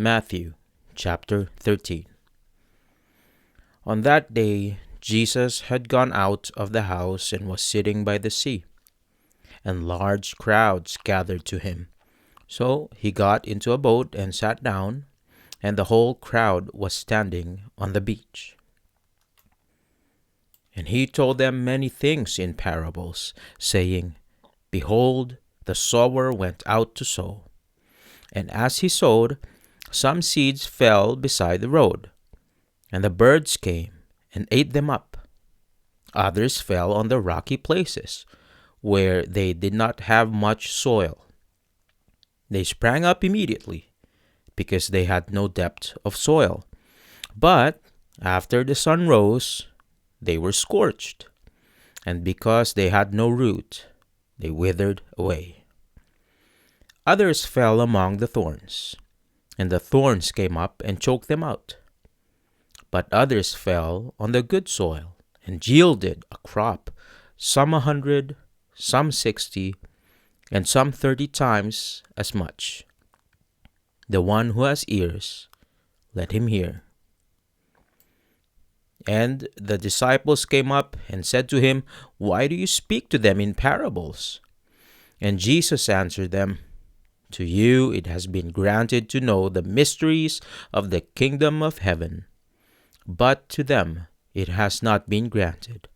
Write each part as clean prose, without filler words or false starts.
Matthew chapter 13. On that day, Jesus had gone out of the house and was sitting by the sea, and large crowds gathered to him. So he got into a boat and sat down, and the whole crowd was standing on the beach. And he told them many things in parables, saying, Behold, the sower went out to sow. And as he sowed, some seeds fell beside the road, and the birds came and ate them up. Others fell on the rocky places, where they did not have much soil. They sprang up immediately, because they had no depth of soil. But after the sun rose, they were scorched, and because they had no root, they withered away. Others fell among the thorns, and the thorns came up and choked them out. But others fell on the good soil, and yielded a crop, some 100, some 60, and some 30 times as much. The one who has ears, let him hear. And the disciples came up and said to him, Why do you speak to them in parables? And Jesus answered them, To you it has been granted to know the mysteries of the kingdom of heaven, but to them it has not been granted.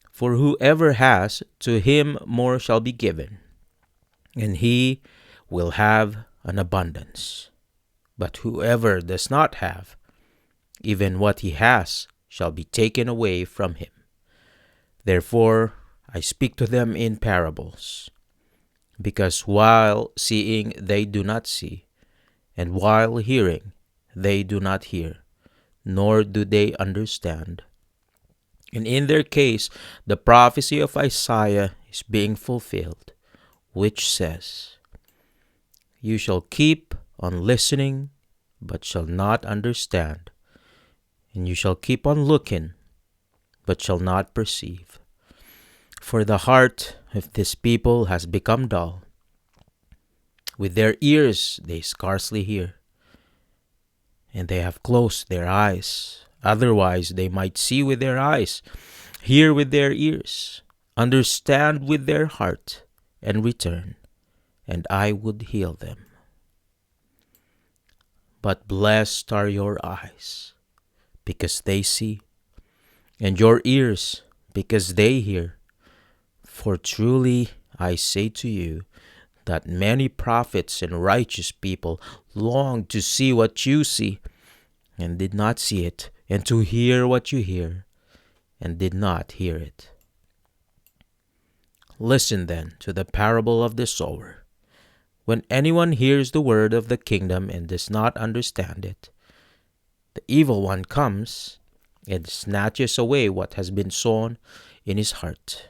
For whoever has, to him more shall be given, and he will have an abundance. But whoever does not have, even what he has shall be taken away from him. Therefore I speak to them in parables, because while seeing they do not see, and while hearing they do not hear, nor do they understand. And in their case, the prophecy of Isaiah is being fulfilled, which says, You shall keep on listening, but shall not understand, and you shall keep on looking, but shall not perceive. For the heart of this people has become dull. With their ears they scarcely hear, and they have closed their eyes. Otherwise they might see with their eyes, hear with their ears, understand with their heart, and return, and I would heal them. But blessed are your eyes, because they see, and your ears, because they hear. For truly I say to you, that many prophets and righteous people longed to see what you see, and did not see it, and to hear what you hear, and did not hear it. Listen then to the parable of the sower. When anyone hears the word of the kingdom and does not understand it, the evil one comes and snatches away what has been sown in his heart.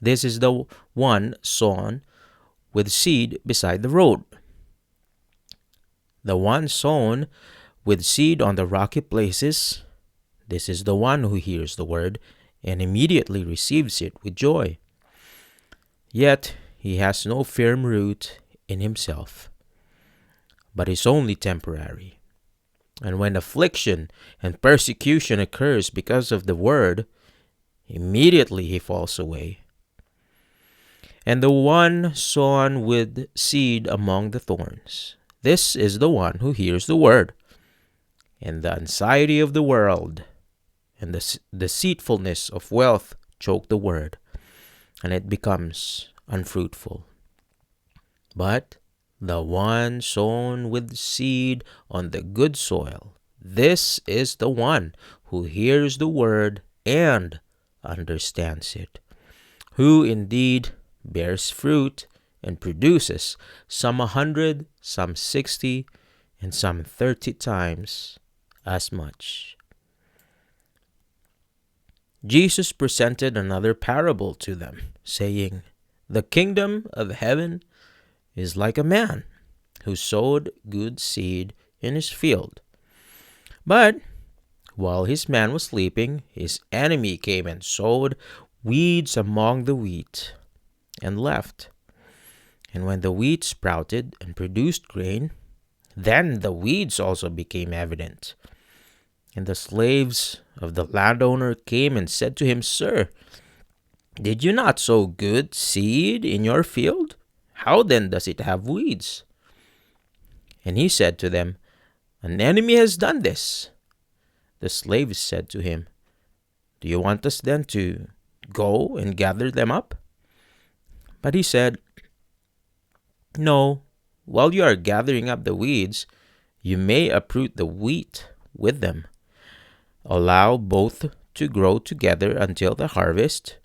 This is the one sown with seed beside the road. The one sown with seed on the rocky places, this is the one who hears the word and immediately receives it with joy. Yet he has no firm root in himself, but is only temporary. And when affliction and persecution occurs because of the word, immediately he falls away. And the one sown with seed among the thorns, this is the one who hears the word, and the anxiety of the world and the deceitfulness of wealth choke the word, and it becomes unfruitful. But the one sown with seed on the good soil, this is the one who hears the word and understands it, who indeed bears fruit and produces some 100, some 60, and some 30 times as much. Jesus presented another parable to them, saying, The kingdom of heaven is like a man who sowed good seed in his field. But while his man was sleeping, his enemy came and sowed weeds among the wheat and left. And when the wheat sprouted and produced grain, Then the weeds also became evident. And the slaves of the landowner came and said to him, Sir, did you not sow good seed in your field? How then does it have weeds? And he said to them, An enemy has done this. The slaves said to him, Do you want us then to go and gather them up? But he said, No, while you are gathering up the weeds, you may uproot the wheat with them. Allow both to grow together until the harvest.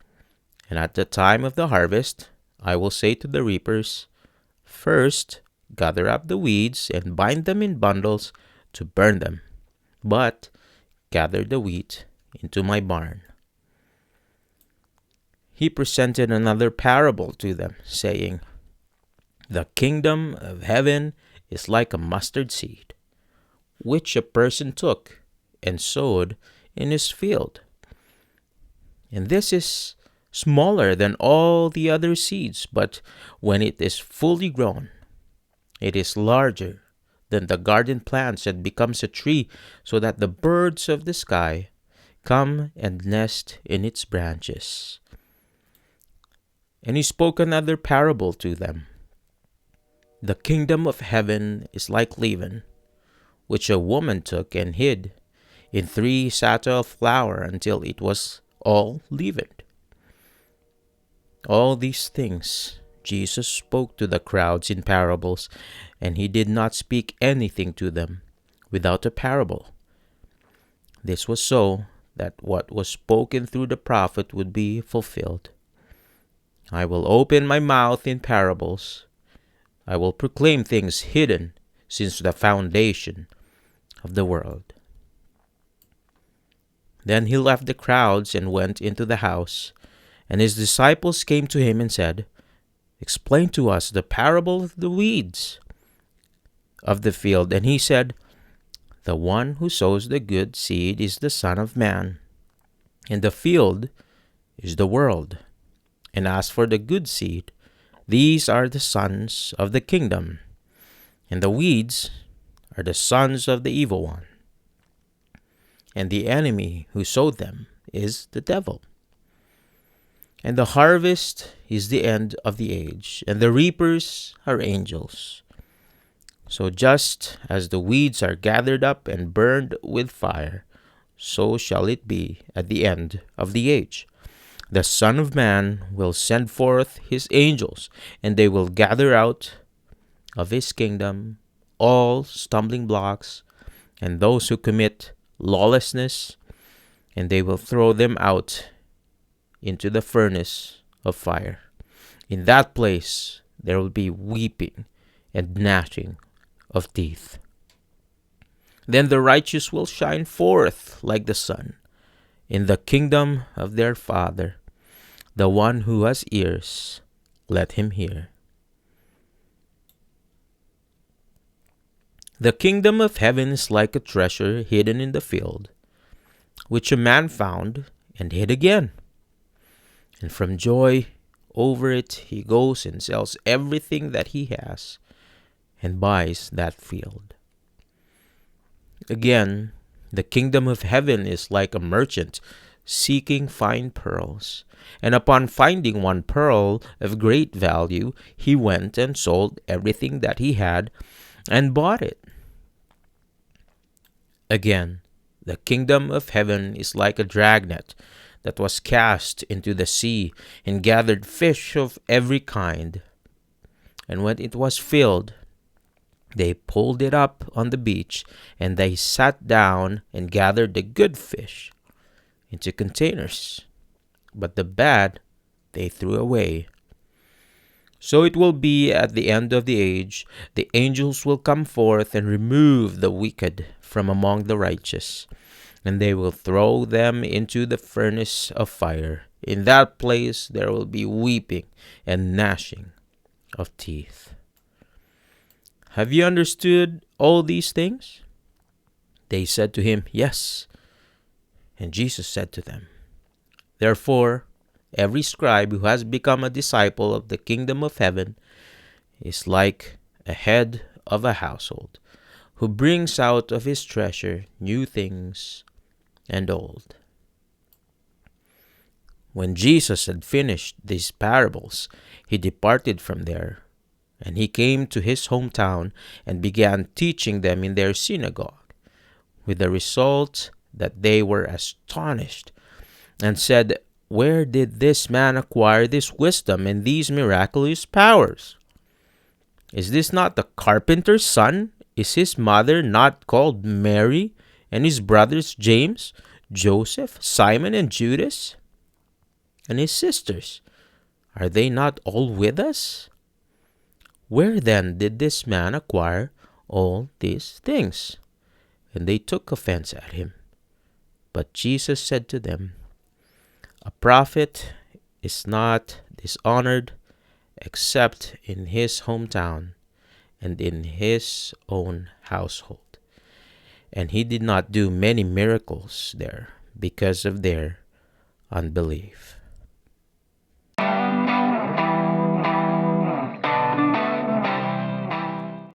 And at the time of the harvest, I will say to the reapers, First, gather up the weeds and bind them in bundles to burn them, but gather the wheat into my barn. He presented another parable to them, saying, The kingdom of heaven is like a mustard seed, which a person took and sowed in his field. And this is smaller than all the other seeds, but when it is fully grown, it is larger than the garden plants and becomes a tree, so that the birds of the sky come and nest in its branches. And he spoke another parable to them. The kingdom of heaven is like leaven, which a woman took and hid in 3 sachets of flour until it was all leavened. All these things Jesus spoke to the crowds in parables, and he did not speak anything to them without a parable. This was so that what was spoken through the prophet would be fulfilled. I will open my mouth in parables. I will proclaim things hidden since the foundation of the world. Then he left the crowds and went into the house, and his disciples came to him and said, Explain to us the parable of the weeds of the field. And he said, The one who sows the good seed is the Son of Man, and the field is the world. And as for the good seed, these are the sons of the kingdom, and the weeds are the sons of the evil one. And the enemy who sowed them is the devil. And the harvest is the end of the age, and the reapers are angels. So just as the weeds are gathered up and burned with fire, so shall it be at the end of the age. The Son of Man will send forth his angels, and they will gather out of his kingdom all stumbling blocks and those who commit lawlessness, and they will throw them out into the furnace of fire. In that place there will be weeping and gnashing of teeth. Then the righteous will shine forth like the sun in the kingdom of their Father. The one who has ears, let him hear. The kingdom of heaven is like a treasure hidden in the field, which a man found and hid again. And from joy over it, he goes and sells everything that he has and buys that field. Again, the kingdom of heaven is like a merchant seeking fine pearls. And upon finding one pearl of great value, he went and sold everything that he had and bought it. Again, the kingdom of heaven is like a dragnet that was cast into the sea and gathered fish of every kind. And when it was filled, they pulled it up on the beach, and they sat down and gathered the good fish into containers, but the bad they threw away. So it will be at the end of the age. The angels will come forth and remove the wicked from among the righteous, and they will throw them into the furnace of fire. In that place there will be weeping and gnashing of teeth. Have you understood all these things? They said to him, Yes. And Jesus said to them, Therefore, every scribe who has become a disciple of the kingdom of heaven is like a head of a household, who brings out of his treasure new things and old. When Jesus had finished these parables, he departed from there, and he came to his hometown and began teaching them in their synagogue, with the result that they were astonished and said, "Where did this man acquire this wisdom and these miraculous powers? Is this not the carpenter's son? Is his mother not called Mary, and his brothers James, Joseph, Simon, and Judas? And his sisters, are they not all with us? Where then did this man acquire all these things?" And they took offense at him. But Jesus said to them, "A prophet is not dishonored except in his hometown and in his own household." And he did not do many miracles there because of their unbelief.